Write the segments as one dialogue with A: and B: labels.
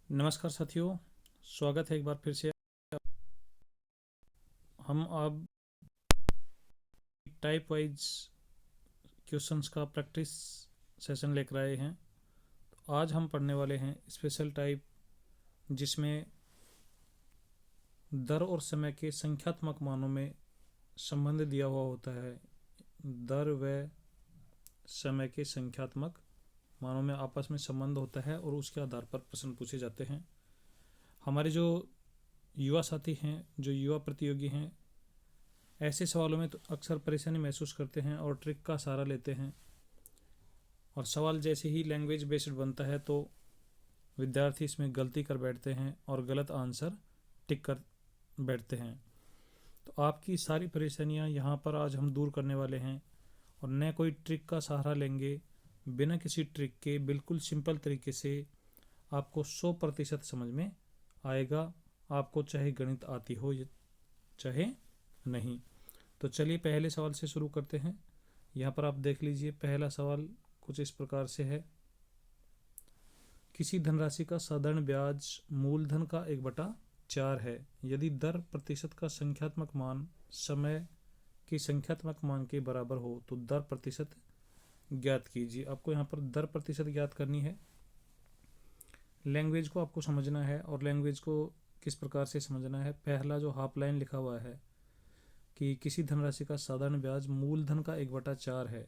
A: नमस्कार साथियों, स्वागत है एक बार फिर से। हम अब टाइप वाइज क्वेश्चंस का प्रैक्टिस सेशन लेकर आए हैं। तो आज हम पढ़ने वाले हैं स्पेशल टाइप, जिसमें दर और समय के संख्यात्मक मानों में संबंध दिया हुआ होता है। दर व समय के संख्यात्मक मानों में आपस में संबंध होता है और उसके आधार पर प्रश्न पूछे जाते हैं। हमारे जो युवा साथी हैं, जो युवा प्रतियोगी हैं, ऐसे सवालों में तो अक्सर परेशानी महसूस करते हैं और ट्रिक का सहारा लेते हैं। और सवाल जैसे ही लैंग्वेज बेस्ड बनता है तो विद्यार्थी इसमें गलती कर बैठते हैं और गलत आंसर टिक कर बैठते हैं। तो आपकी सारी परेशानियां यहाँ पर आज हम दूर करने वाले हैं और न कोई ट्रिक का सहारा लेंगे। बिना किसी ट्रिक के बिल्कुल सिंपल तरीके से आपको 100% समझ में आएगा, आपको चाहे गणित आती हो या चाहे नहीं। तो चलिए पहले सवाल से शुरू करते हैं। यहाँ पर आप देख लीजिए, पहला सवाल कुछ इस प्रकार से है। किसी धनराशि का साधारण ब्याज मूलधन का 1/4 है। यदि दर प्रतिशत का संख्यात्मक मान समय की संख्यात्मक मान के बराबर हो तो दर प्रतिशत ज्ञात कीजिए। आपको यहाँ पर दर प्रतिशत ज्ञात करनी है। लैंग्वेज को आपको समझना है और लैंग्वेज को किस प्रकार से समझना है। पहला जो हाफ लाइन लिखा हुआ है कि किसी धनराशि का साधारण ब्याज मूलधन का 1/4 है,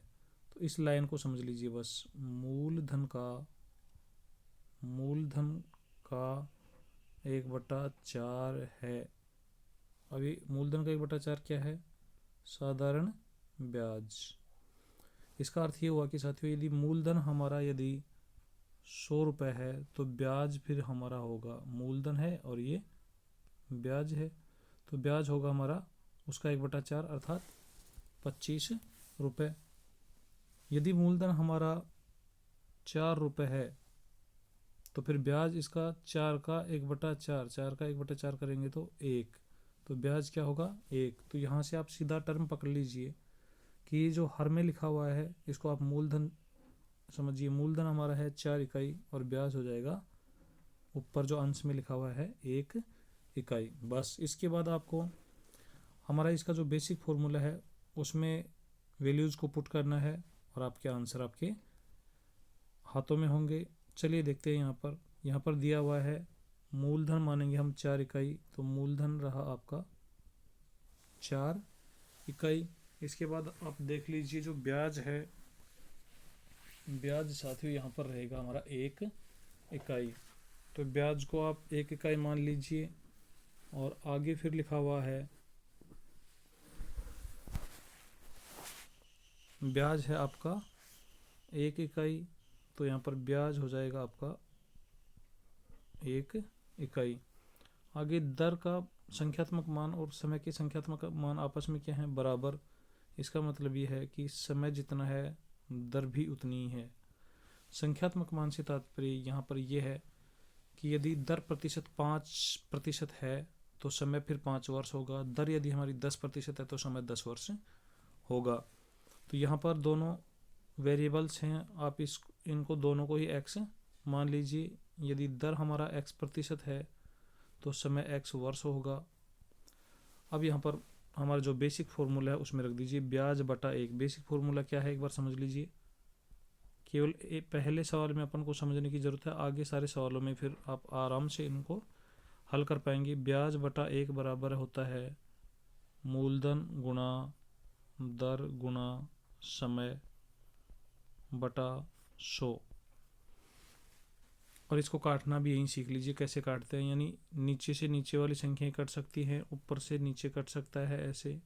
A: तो इस लाइन को समझ लीजिए बस। मूलधन का 1/4 है। अभी मूलधन का 1/4 क्या है? साधारण ब्याज। इसका अर्थ ये हुआ कि साथियों, यदि मूलधन हमारा यदि 100 रुपये है तो ब्याज फिर हमारा होगा, मूलधन है और ये ब्याज है, तो ब्याज होगा हमारा उसका 1/4 अर्थात 25 रुपये। यदि मूलधन हमारा 4 रुपये है तो फिर ब्याज इसका 4 का 1/4, 4 का 1/4 करेंगे तो 1, तो ब्याज क्या होगा? 1। तो यहाँ से आप सीधा टर्म पकड़ लीजिए कि जो हर में लिखा हुआ है इसको आप मूलधन समझिए। मूलधन हमारा है 4 इकाई और ब्याज हो जाएगा ऊपर जो अंश में लिखा हुआ है 1 इकाई। बस इसके बाद आपको हमारा इसका जो बेसिक फॉर्मूला है उसमें वैल्यूज़ को पुट करना है और आपके आंसर आपके हाथों में होंगे। चलिए देखते हैं। यहाँ पर दिया हुआ है मूलधन मानेंगे हम 4 इकाई, तो मूलधन रहा आपका 4 इकाई। इसके बाद आप देख लीजिए जो ब्याज है, ब्याज साथियों यहाँ पर रहेगा हमारा 1 इकाई, तो ब्याज को आप 1 इकाई मान लीजिए। और आगे फिर लिखा हुआ है ब्याज है आपका 1 इकाई, तो यहाँ पर ब्याज हो जाएगा आपका 1 इकाई। आगे दर का संख्यात्मक मान और समय के संख्यात्मक मान आपस में क्या है? बराबर। इसका मतलब ये है कि समय जितना है दर भी उतनी ही है। संख्यात्मक मान से तात्पर्य यहाँ पर यह है कि यदि दर प्रतिशत 5% है तो समय फिर 5 वर्ष होगा। दर यदि हमारी 10% है तो समय 10 वर्ष होगा। तो यहाँ पर दोनों वेरिएबल्स हैं, आप इनको दोनों को ही x मान लीजिए। यदि दर हमारा x% है तो समय x वर्ष होगा। अब यहाँ पर हमारा जो बेसिक फॉर्मूला है उसमें रख दीजिए ब्याज बटा 1। बेसिक फॉर्मूला क्या है एक बार समझ लीजिए। केवल पहले सवाल में अपन को समझने की ज़रूरत है, आगे सारे सवालों में फिर आप आराम से इनको हल कर पाएंगे। ब्याज बटा 1 बराबर होता है मूलधन गुणा दर गुणा समय बटा 100। और इसको काटना भी यहीं सीख लीजिए कैसे काटते हैं, यानी नीचे से नीचे वाली संख्याएं कट सकती हैं, ऊपर से नीचे कट सकता है, ऐसे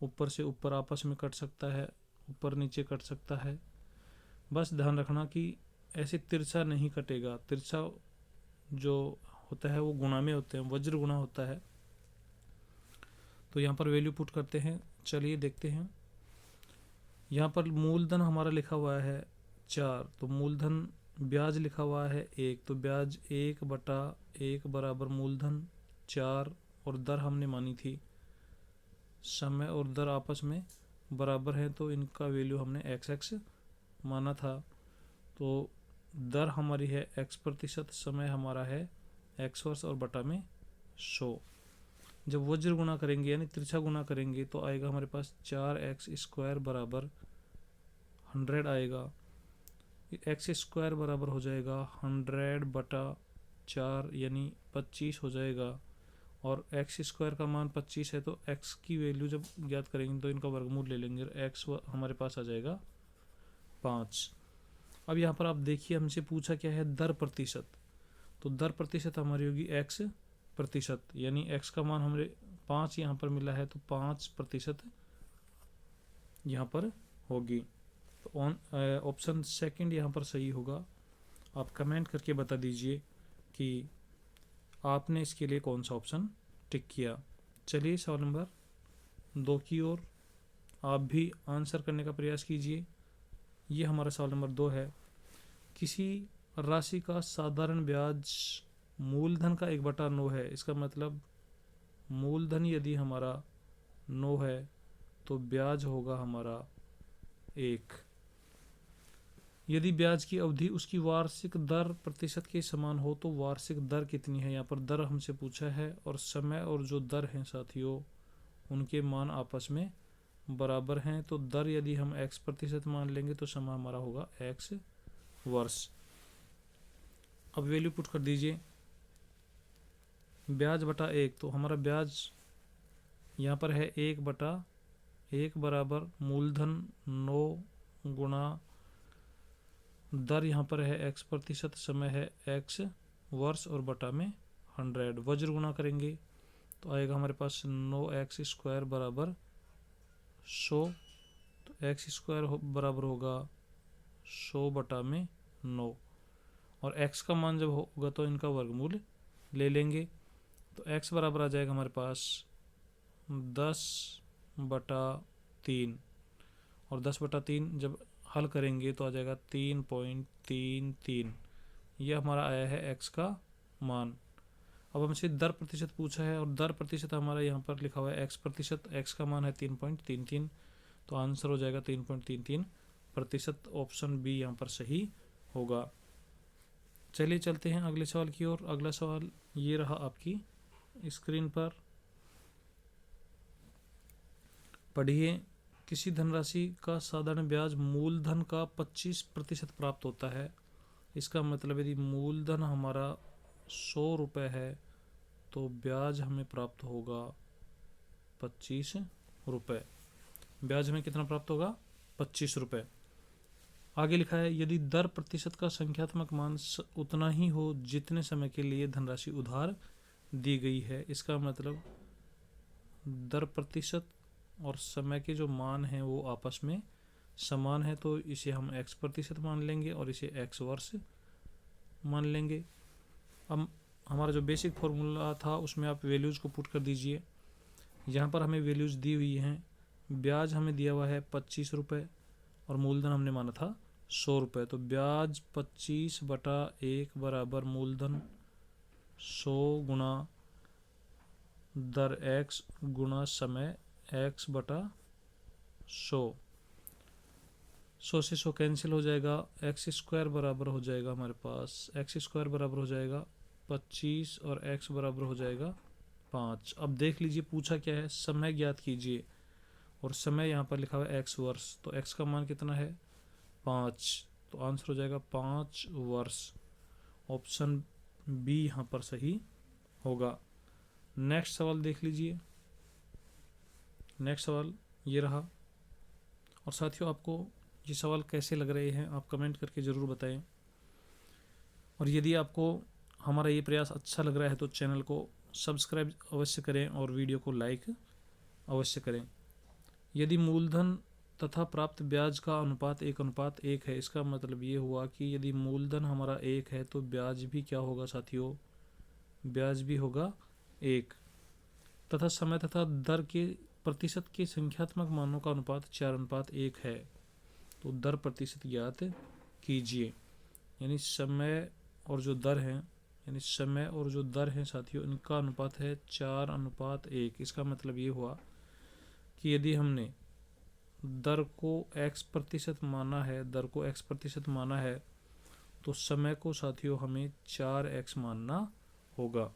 A: ऊपर से ऊपर आपस में कट सकता है, ऊपर नीचे कट सकता है। बस ध्यान रखना कि ऐसे तिरछा नहीं कटेगा। तिरछा जो होता है वो गुणा में होते हैं, वज्र गुणा होता है। तो यहाँ पर वैल्यू पुट करते हैं। चलिए देखते हैं। यहाँ पर मूलधन हमारा लिखा हुआ है 4, तो मूलधन ब्याज लिखा हुआ है 1, तो ब्याज 1/1 बराबर मूलधन 4, और दर हमने मानी थी समय और दर आपस में बराबर है तो इनका वैल्यू हमने x माना था। तो दर हमारी है x%, समय हमारा है एक्स वर्ष और बटा में 100। जब वज्र गुना करेंगे यानी तिरछा गुना करेंगे तो आएगा हमारे पास 4x² बराबर 100 आएगा। एक्स स्क्वायर बराबर हो जाएगा 100 बटा 4 यानी 25 हो जाएगा। और एक्स स्क्वायर का मान 25 है तो एक्स की वैल्यू जब ज्ञात करेंगे तो इनका वर्गमूल ले लेंगे, एक्स हमारे पास आ जाएगा 5। अब यहाँ पर आप देखिए हमसे पूछा क्या है, दर प्रतिशत। तो दर प्रतिशत हमारी होगी x प्रतिशत, यानी x का मान हमें 5 यहाँ पर मिला है तो 5% यहाँ पर होगी। तो ऑप्शन सेकंड यहाँ पर सही होगा। आप कमेंट करके बता दीजिए कि आपने इसके लिए कौन सा ऑप्शन टिक किया। चलिए सवाल नंबर 2 की ओर आप भी आंसर करने का प्रयास कीजिए। ये हमारा सवाल नंबर 2 है। किसी राशि का साधारण ब्याज मूलधन का 1/9 है। इसका मतलब मूलधन यदि हमारा 9 है तो ब्याज होगा हमारा 1। यदि ब्याज की अवधि उसकी वार्षिक दर प्रतिशत के समान हो तो वार्षिक दर कितनी है। यहाँ पर दर हमसे पूछा है और समय और जो दर हैं साथियों उनके मान आपस में बराबर हैं। तो दर यदि हम x% मान लेंगे तो समय हमारा होगा x वर्ष। अब वैल्यू पुट कर दीजिए, ब्याज बटा 1। तो हमारा ब्याज यहाँ पर है 1/1 बराबर मूलधन 9 गुणा दर यहाँ पर है x%, समय है x वर्ष और बटा में 100। वज्र गुना करेंगे तो आएगा हमारे पास 9x² बराबर 100। तो x² बराबर होगा 100 बटा में 9 और x का मान जब होगा तो इनका वर्गमूल ले लेंगे। तो x बराबर आ जाएगा हमारे पास 10/3 और 10/3 जब हल करेंगे तो आ जाएगा 3.33। यह हमारा आया है x का मान। अब हमसे दर प्रतिशत पूछा है और दर प्रतिशत हमारा यहाँ पर लिखा हुआ है x%, x का मान है 3.33 तो आंसर हो जाएगा 3.33%। ऑप्शन बी यहाँ पर सही होगा। चलिए चलते हैं अगले सवाल की ओर। अगला सवाल ये रहा आपकी स्क्रीन पर, पढ़िए। किसी धनराशि का साधारण ब्याज मूलधन का 25% प्राप्त होता है। इसका मतलब यदि मूलधन हमारा 100 रुपये है तो ब्याज हमें प्राप्त होगा 25 रुपये। ब्याज हमें कितना प्राप्त होगा, 25 रुपये। आगे लिखा है यदि दर प्रतिशत का संख्यात्मक मान उतना ही हो जितने समय के लिए धनराशि उधार दी गई है। इसका मतलब दर प्रतिशत और समय के जो मान हैं वो आपस में समान है तो इसे हम x% मान लेंगे और इसे x वर्ष मान लेंगे। अब हमारा जो बेसिक फॉर्मूला था उसमें आप वैल्यूज़ को पुट कर दीजिए। यहाँ पर हमें वैल्यूज़ दी हुई हैं। ब्याज हमें दिया हुआ है 25 रुपये और मूलधन हमने माना था 100 रुपये। तो ब्याज 25/1 बराबर मूलधन 100 गुणा दर x गुणा समय x/100। 100 से 100 कैंसिल हो जाएगा। x² बराबर हो जाएगा हमारे पास, x² बराबर हो जाएगा 25 और x बराबर हो जाएगा 5। अब देख लीजिए पूछा क्या है, समय ज्ञात कीजिए और समय यहाँ पर लिखा हुआ है x वर्ष। तो x का मान कितना है 5 तो आंसर हो जाएगा 5 वर्ष। ऑप्शन बी यहाँ पर सही होगा। नेक्स्ट सवाल देख लीजिए। नेक्स्ट सवाल ये रहा। और साथियों आपको ये सवाल कैसे लग रहे हैं आप कमेंट करके ज़रूर बताएं। और यदि आपको हमारा ये प्रयास अच्छा लग रहा है तो चैनल को सब्सक्राइब अवश्य करें और वीडियो को लाइक अवश्य करें। यदि मूलधन तथा प्राप्त ब्याज का अनुपात 1:1 है, इसका मतलब ये हुआ कि यदि मूलधन हमारा 1 है तो ब्याज भी क्या होगा साथियों, ब्याज भी होगा 1। तथा समय तथा दर के प्रतिशत के संख्यात्मक मानों का अनुपात 4:1 है। तो दर प्रतिशत ज्ञात कीजिए। यानी समय और जो दर है, यानी समय और जो दर है साथियों इनका अनुपात है 4:1। इसका मतलब ये हुआ कि यदि हमने दर को x% माना है, दर को x% माना है तो समय को साथियों हमें 4x मानना होगा।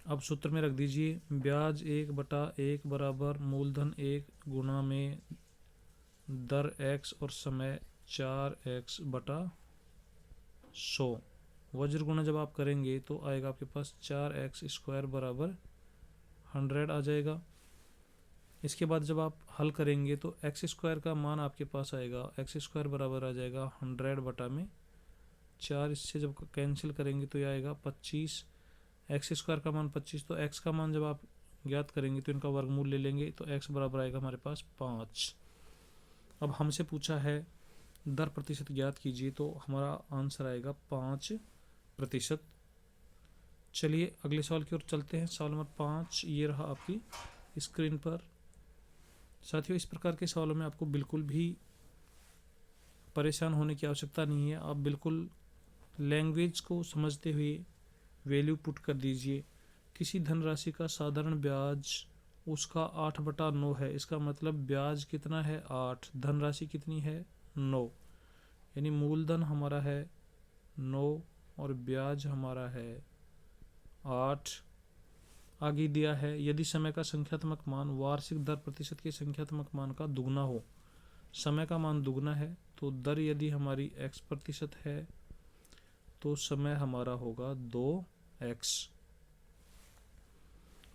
A: अब सूत्र में रख दीजिए ब्याज 1/1 बराबर मूलधन 1 गुना में दर x और समय 4x/100। वज्र गुणा जब आप करेंगे तो आएगा आपके पास 4x² बराबर 100 आ जाएगा। इसके बाद जब आप हल करेंगे तो x² का मान आपके पास आएगा, x² बराबर आ जाएगा 100/4। इससे जब कैंसिल करेंगे तो ये आएगा 25। x² का मान 25, तो x का मान जब आप ज्ञात करेंगे तो इनका वर्गमूल ले लेंगे तो x बराबर आएगा हमारे पास 5। अब हमसे पूछा है दर प्रतिशत ज्ञात कीजिए, तो हमारा आंसर आएगा 5%। चलिए अगले सवाल की ओर चलते हैं। सवाल नंबर 5 ये रहा आपकी स्क्रीन पर। साथियों, इस प्रकार के सवालों में आपको बिल्कुल भी परेशान होने की आवश्यकता नहीं है। आप बिल्कुल लैंग्वेज को समझते हुए वैल्यू पुट कर दीजिए। किसी धनराशि का साधारण ब्याज उसका 8/9 है। इसका मतलब ब्याज कितना है 8, धनराशि कितनी है 9, यानी मूलधन हमारा है 9 और ब्याज हमारा है 8। आगे दिया है यदि समय का संख्यात्मक मान वार्षिक दर प्रतिशत के संख्यात्मक मान का दुगना हो। समय का मान दुगना है तो दर यदि हमारी x% है तो समय हमारा होगा 2x।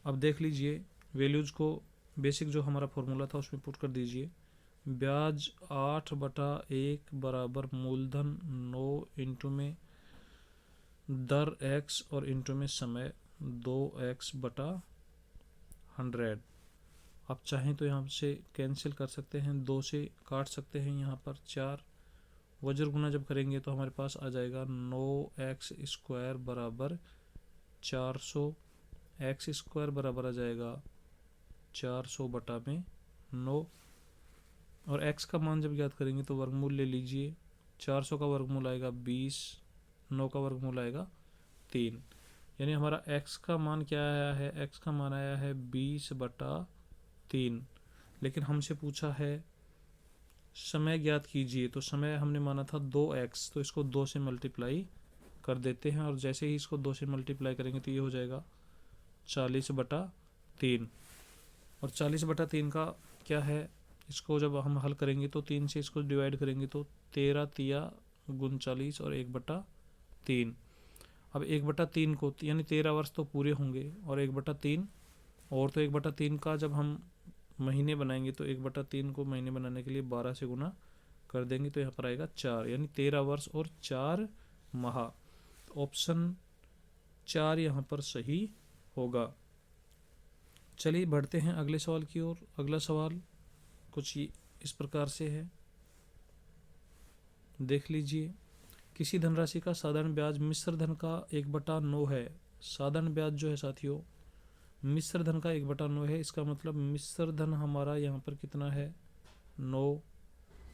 A: अब देख लीजिए वैल्यूज को, बेसिक जो हमारा फॉर्मूला था उसमें पुट कर दीजिए। ब्याज 8/1 बराबर मूलधन 9 इंटू में दर x और इंटू में समय 2x/100। आप चाहें तो यहाँ से कैंसिल कर सकते हैं, 2 से काट सकते हैं, यहाँ पर 4। वज्र गुना जब करेंगे तो हमारे पास आ जाएगा 9x² बराबर 400। x² बराबर आ जाएगा 400/9 और x का मान जब ज्ञात करेंगे तो वर्गमूल ले लीजिए। 400 का वर्गमूल आएगा 20, 9 का वर्गमूल आएगा 3, यानी हमारा x का मान क्या आया है, x का मान आया है 20/3। लेकिन हमसे पूछा है समय ज्ञात कीजिए, तो समय हमने माना था 2x, तो इसको 2 से मल्टीप्लाई कर देते हैं और जैसे ही इसको 2 से मल्टीप्लाई करेंगे तो ये हो जाएगा 40/3। और 40/3 का क्या है, इसको जब हम हल करेंगे तो 3 से इसको डिवाइड करेंगे तो 13 तिया 39 और 1/3। अब 1/3 को यानी 13 वर्ष तो पूरे होंगे और 1/3 और, तो 1/3 का जब हम महीने बनाएंगे तो 1/3 को महीने बनाने के लिए 12 से गुना कर देंगे तो यहाँ पर आएगा 4, यानी 13 वर्ष और 4 माह। ऑप्शन 4 यहाँ पर सही होगा। चलिए बढ़ते हैं अगले सवाल की ओर। अगला सवाल कुछ इस प्रकार से है, देख लीजिए। किसी धनराशि का साधारण ब्याज मिश्र धन का 1/9 है। साधारण ब्याज जो है साथियों मिश्र धन का 1/9 है। इसका मतलब मिश्र धन हमारा यहाँ पर कितना है 9,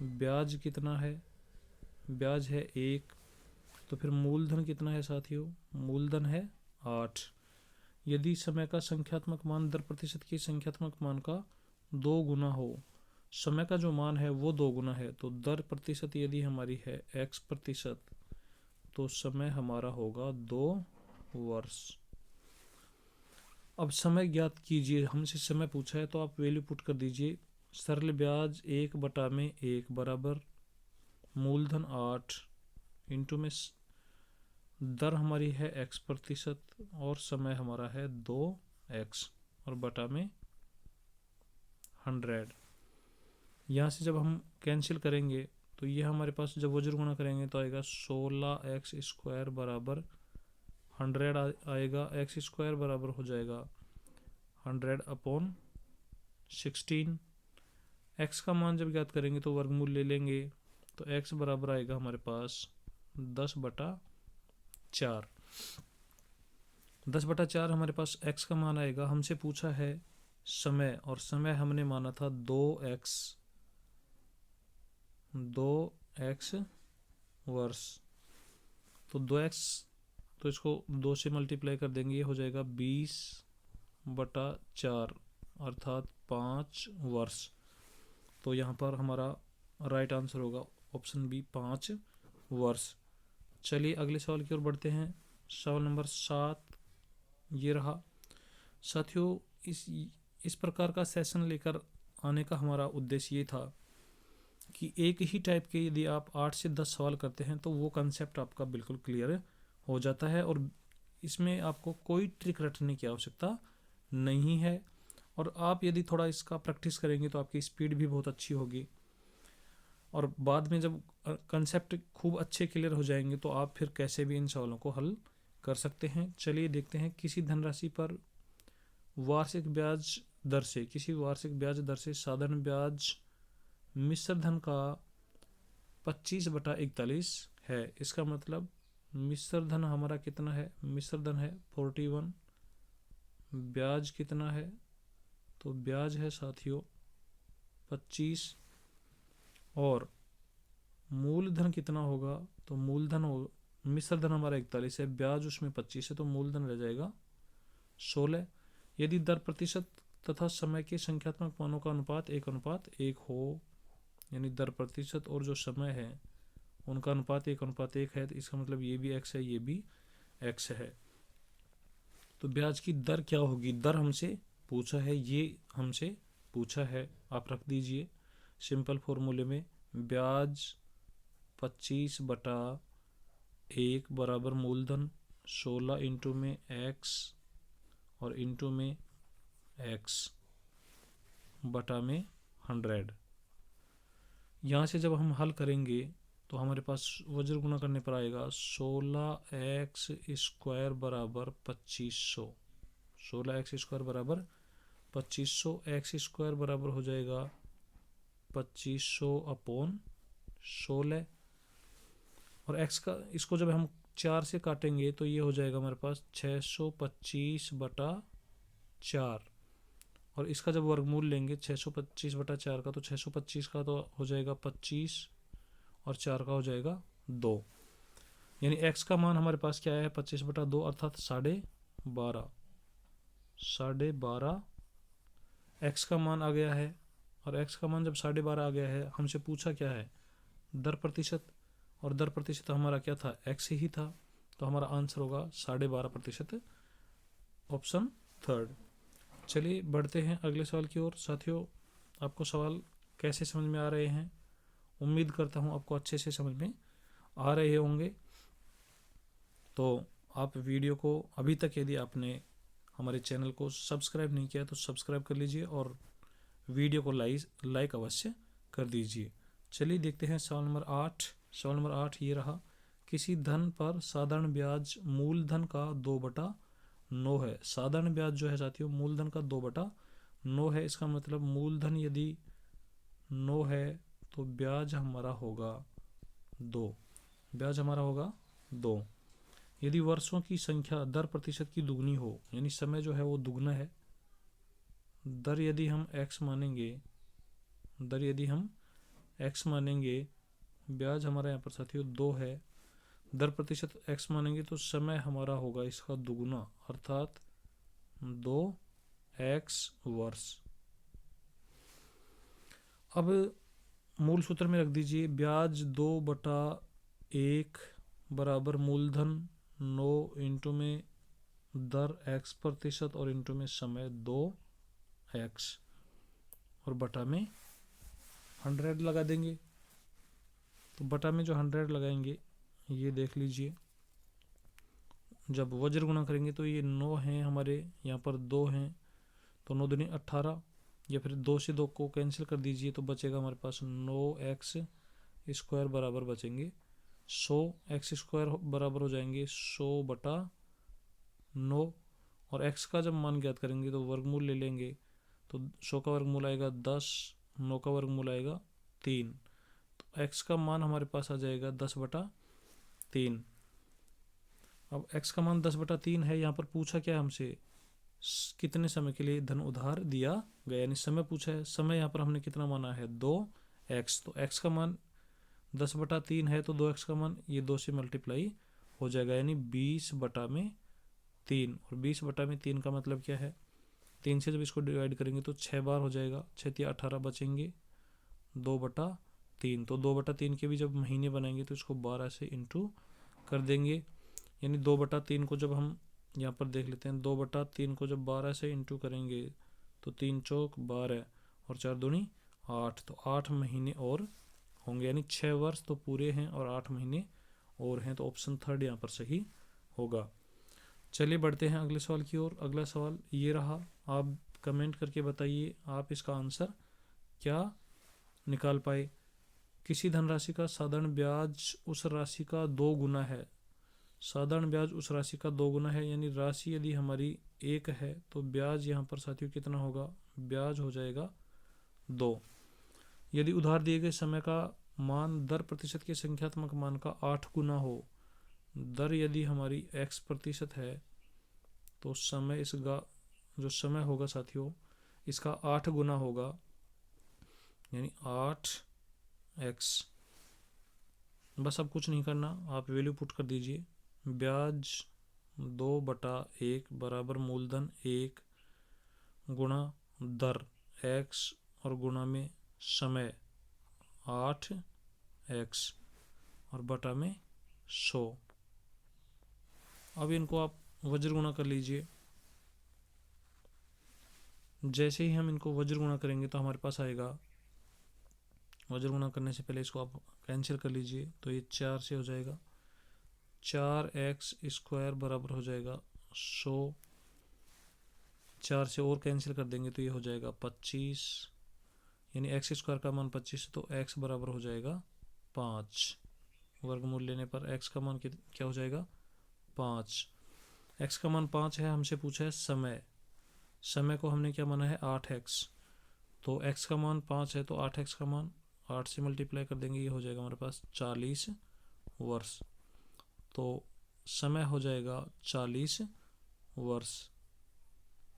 A: ब्याज कितना है, ब्याज है 1, तो फिर मूलधन कितना है साथियों, मूलधन है 8। यदि समय का संख्यात्मक मान दर प्रतिशत के संख्यात्मक मान का 2 गुना हो, समय का जो मान है वो 2 गुना है, तो दर प्रतिशत यदि हमारी है x%, तो समय हमारा होगा 2 वर्ष। अब समय ज्ञात कीजिए, हमसे समय पूछा है तो आप वैल्यू पुट कर दीजिए। सरल ब्याज 1/1 बराबर मूलधन 8 इंटू में दर हमारी है x% और समय हमारा है 2x और बटा में 100। यहाँ से जब हम कैंसिल करेंगे तो ये हमारे पास जब वज्र गुणा करेंगे तो आएगा 16x² बराबर 100 आएगा। x² बराबर हो जाएगा 100/16। x का मान जब ज्ञात करेंगे तो वर्गमूल ले लेंगे तो x बराबर आएगा हमारे पास 10/4। 10/4 हमारे पास x का मान आएगा। हमसे पूछा है समय, और समय हमने माना था 2x वर्ष, तो 2x, तो इसको 2 से मल्टीप्लाई कर देंगे, ये हो जाएगा 20/4 अर्थात 5 वर्ष। तो यहाँ पर हमारा राइट आंसर होगा ऑप्शन बी 5 वर्ष। चलिए अगले सवाल की ओर बढ़ते हैं। सवाल नंबर 7 ये रहा। साथियों, इस प्रकार का सेशन लेकर आने का हमारा उद्देश्य ये था कि एक ही टाइप के यदि आप 8 से 10 सवाल करते हैं तो वो कंसेप्ट आपका बिल्कुल क्लियर हो जाता है और इसमें आपको कोई ट्रिक रटने की आवश्यकता नहीं है। और आप यदि थोड़ा इसका प्रैक्टिस करेंगे तो आपकी स्पीड भी बहुत अच्छी होगी और बाद में जब कंसेप्ट खूब अच्छे क्लियर हो जाएंगे तो आप फिर कैसे भी इन सवालों को हल कर सकते हैं। चलिए देखते हैं। किसी धनराशि पर वार्षिक ब्याज दर से, किसी वार्षिक ब्याज दर से साधारण ब्याज मिश्र धन का 25/41 है। इसका मतलब मिश्र धन हमारा कितना है? मिश्र धन है 41। ब्याज कितना है? तो ब्याज है साथियों 25 और मूलधन कितना होगा? तो मूलधन हो, मिश्र धन हमारा 41 है, ब्याज उसमें 25 है, तो मूलधन रह जाएगा 16। यदि दर प्रतिशत तथा समय के संख्यात्मक मानों का अनुपात 1:1 हो, यानी दर प्रतिशत और जो समय है उनका अनुपात 1:1 है, तो इसका मतलब ये भी x है, ये भी x है। तो ब्याज की दर क्या होगी? दर हमसे पूछा है, ये हमसे पूछा है, आप रख दीजिए सिंपल फॉर्मूले में। ब्याज 25/1 बराबर मूलधन 16 इंटू में x और इंटू में x बटा में 100। यहाँ से जब हम हल करेंगे तो हमारे पास वज्र गुणा करने पर आएगा 16x² बराबर 2500। 16x² बराबर 2500, x² बराबर हो जाएगा 2500/16 और x का इसको जब हम 4 से काटेंगे तो ये हो जाएगा हमारे पास 625/4 और इसका जब वर्गमूल लेंगे 625/4 का तो 625 का तो हो जाएगा 25 और 4 का हो जाएगा 2, यानी x का मान हमारे पास क्या है? 25/2 अर्थात 12.5 x का मान आ गया है। और x का मान जब 12.5 आ गया है, हमसे पूछा क्या है? दर प्रतिशत, और दर प्रतिशत हमारा क्या था? x ही था, तो हमारा आंसर होगा 12.5%, ऑप्शन 3। चलिए बढ़ते हैं अगले सवाल की ओर। साथियों, आपको सवाल कैसे समझ में आ रहे हैं? उम्मीद करता हूँ आपको अच्छे से समझ में आ रहे होंगे। तो आप वीडियो को अभी तक यदि आपने हमारे चैनल को सब्सक्राइब नहीं किया तो सब्सक्राइब कर लीजिए और वीडियो को लाइक अवश्य कर दीजिए। चलिए देखते हैं सवाल नंबर 8। सवाल नंबर 8 ये रहा। किसी धन पर साधारण ब्याज मूलधन का 2/9 है। साधारण ब्याज जो है साथियों मूलधन का 2/9 है। इसका मतलब मूलधन यदि 9 है तो ब्याज हमारा होगा 2। ब्याज हमारा होगा 2। यदि वर्षों की संख्या दर प्रतिशत की दुगनी हो, यानी समय जो है वो दुगना है, दर यदि हम x मानेंगे, दर यदि हम x मानेंगे, ब्याज हमारा यहाँ पर साथियों 2 है, दर प्रतिशत x मानेंगे तो समय हमारा होगा इसका दुगुना अर्थात 2x वर्ष। अब मूल सूत्र में रख दीजिए ब्याज 2/1 बराबर मूलधन 9 इंटू में दर x प्रतिशत और इंटू में समय 2x और बटा में 100 लगा देंगे। तो बटा में जो 100 लगाएंगे ये देख लीजिए, जब वज्र गुणा करेंगे तो ये 9 हैं हमारे, यहाँ पर 2 हैं, तो 9 दूनी 18, या फिर 2 से 2 को कैंसिल कर दीजिए तो बचेगा हमारे पास 9x² बराबर बचेंगे 100। x² बराबर हो जाएंगे 100/9 और x का जब मान ज्ञात करेंगे तो वर्गमूल ले लेंगे, तो 100 का वर्गमूल आएगा 10, 9 का वर्गमूल आएगा 3, तो x का मान हमारे पास आ जाएगा 10/3। अब x का मान 10/3 है। यहाँ पर पूछा क्या है हमसे? कितने समय के लिए धन उधार दिया गया, यानी समय पूछा है। समय यहाँ पर हमने कितना माना है? 2x, तो x का मान 10/3 है तो 2x का मान ये 2 से मल्टीप्लाई हो जाएगा, यानी 20/3। और 20/3 का मतलब क्या है? 3 से जब इसको डिवाइड करेंगे तो 6 बार हो जाएगा, 6 या 18 बचेंगे 2/3। तो 2/3 के भी जब महीने बनाएंगे तो इसको 12 से इंटू कर देंगे, यानी 2/3 को जब हम यहाँ पर देख लेते हैं, 2/3 को जब 12 से इंटू करेंगे तो 3 चौक 12 और 4 दूनी 8, तो 8 महीने और होंगे, यानी 6 वर्ष तो पूरे हैं और 8 महीने और हैं, तो ऑप्शन थर्ड यहाँ पर सही होगा। चलिए बढ़ते हैं अगले सवाल की ओर। अगला सवाल ये रहा, आप कमेंट करके बताइए आप इसका आंसर क्या निकाल पाए। किसी धनराशि का साधारण ब्याज उस राशि का 2 गुना है। साधारण ब्याज उस राशि का 2 गुना है, यानी राशि यदि हमारी 1 है तो ब्याज यहाँ पर साथियों कितना होगा, ब्याज हो जाएगा 2। यदि उधार दिए गए समय का मान दर प्रतिशत के संख्यात्मक मान का 8 गुना हो, दर यदि हमारी x% है तो समय इसका जो समय होगा साथियों इसका 8 गुना होगा, यानी 8x। बस अब कुछ नहीं करना, आप वैल्यू पुट कर दीजिए। ब्याज 2/1 बराबर मूलधन 1 गुणा दर x और गुणा में समय 8x और बटा में 100। अब इनको आप वज्र गुणा कर लीजिए। जैसे ही हम इनको वज्र गुणा करेंगे तो हमारे पास आएगा, वज्र गुणा करने से पहले इसको आप कैंसिल कर लीजिए, तो ये 4 से हो जाएगा, 4x² बराबर हो जाएगा 100। 4 से और कैंसिल कर देंगे तो ये हो जाएगा 25, यानी x² का मान 25 तो x बराबर हो जाएगा 5। वर्गमूल लेने पर x का मान क्या हो जाएगा 5। x का मान 5 है, हमसे पूछा है समय। समय को हमने क्या माना है 8x, तो x का मान 5 है तो 8x का मान 8 से मल्टीप्लाई कर देंगे, ये हो जाएगा हमारे पास 40 वर्ष। तो समय हो जाएगा 40 वर्ष,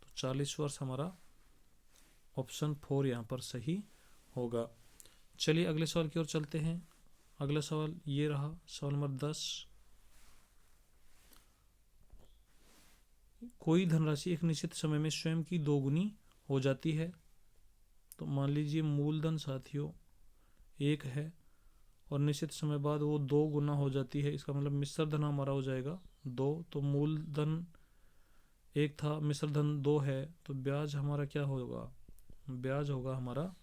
A: तो 40 वर्ष हमारा ऑप्शन 4 यहाँ पर सही होगा। चलिए अगले सवाल की ओर चलते हैं। अगला सवाल ये रहा, सवाल नंबर 10। कोई धनराशि एक निश्चित समय में स्वयं की 2 गुनी हो जाती है। तो मान लीजिए मूलधन साथियों 1 है और निश्चित समय बाद वो 2 गुना हो जाती है, इसका मतलब मिश्र धन हमारा हो जाएगा 2। तो मूलधन 1 था, मिश्र धन 2 है, तो ब्याज हमारा क्या होगा, ब्याज होगा हमारा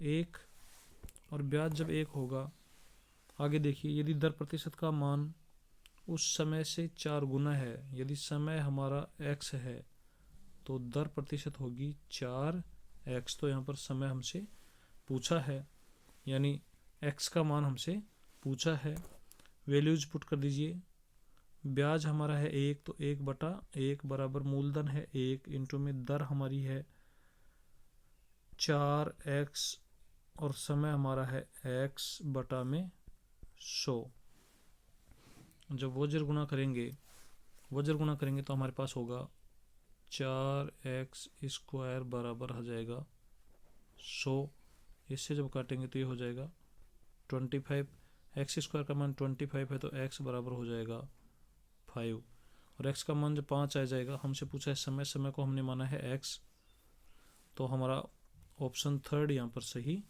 A: 1। और ब्याज जब 1 होगा, आगे देखिए, यदि दर प्रतिशत का मान उस समय से 4 गुना है, यदि समय हमारा x है तो दर प्रतिशत होगी 4x। तो यहाँ पर समय हमसे पूछा है, यानी x का मान हमसे पूछा है। वैल्यूज पुट कर दीजिए। ब्याज हमारा है 1, तो 1/1 बराबर मूलधन है 1 इंटू में दर हमारी है 4x और समय हमारा है x बटा में 100। जब वज्र गुणा करेंगे तो हमारे पास होगा 4x² बराबर हो जाएगा 100। इससे जब काटेंगे तो ये हो जाएगा 25। x² का मान 25 है तो x बराबर हो जाएगा 5 और x का मान जब 5 आ जाएगा, हमसे पूछा है समय, समय को हमने माना है x, तो हमारा ऑप्शन थर्ड यहाँ पर सही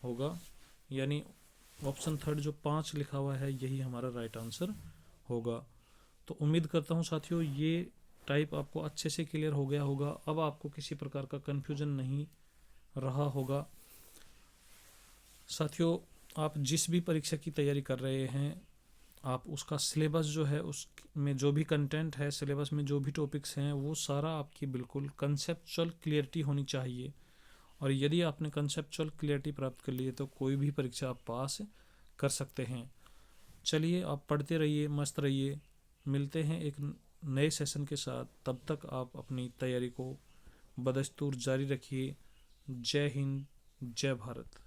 A: होगा, यानी ऑप्शन थर्ड जो 5 लिखा हुआ है यही हमारा राइट आंसर होगा। तो उम्मीद करता हूँ साथियों ये टाइप आपको अच्छे से क्लियर हो गया होगा। अब आपको किसी प्रकार का कन्फ्यूजन नहीं रहा होगा। साथियों आप जिस भी परीक्षा की तैयारी कर रहे हैं, आप उसका सिलेबस जो है उसमें जो भी कंटेंट है, सिलेबस में जो भी टॉपिक्स हैं, वो सारा आपकी बिल्कुल कंसेप्चुअल क्लियरिटी होनी चाहिए। और यदि आपने कंसेप्चुअल क्लियरिटी प्राप्त कर ली है तो कोई भी परीक्षा आप पास कर सकते हैं। चलिए आप पढ़ते रहिए, मस्त रहिए, मिलते हैं एक नए सेशन के साथ। तब तक आप अपनी तैयारी को बदस्तूर जारी रखिए। जय हिंद, जय भारत।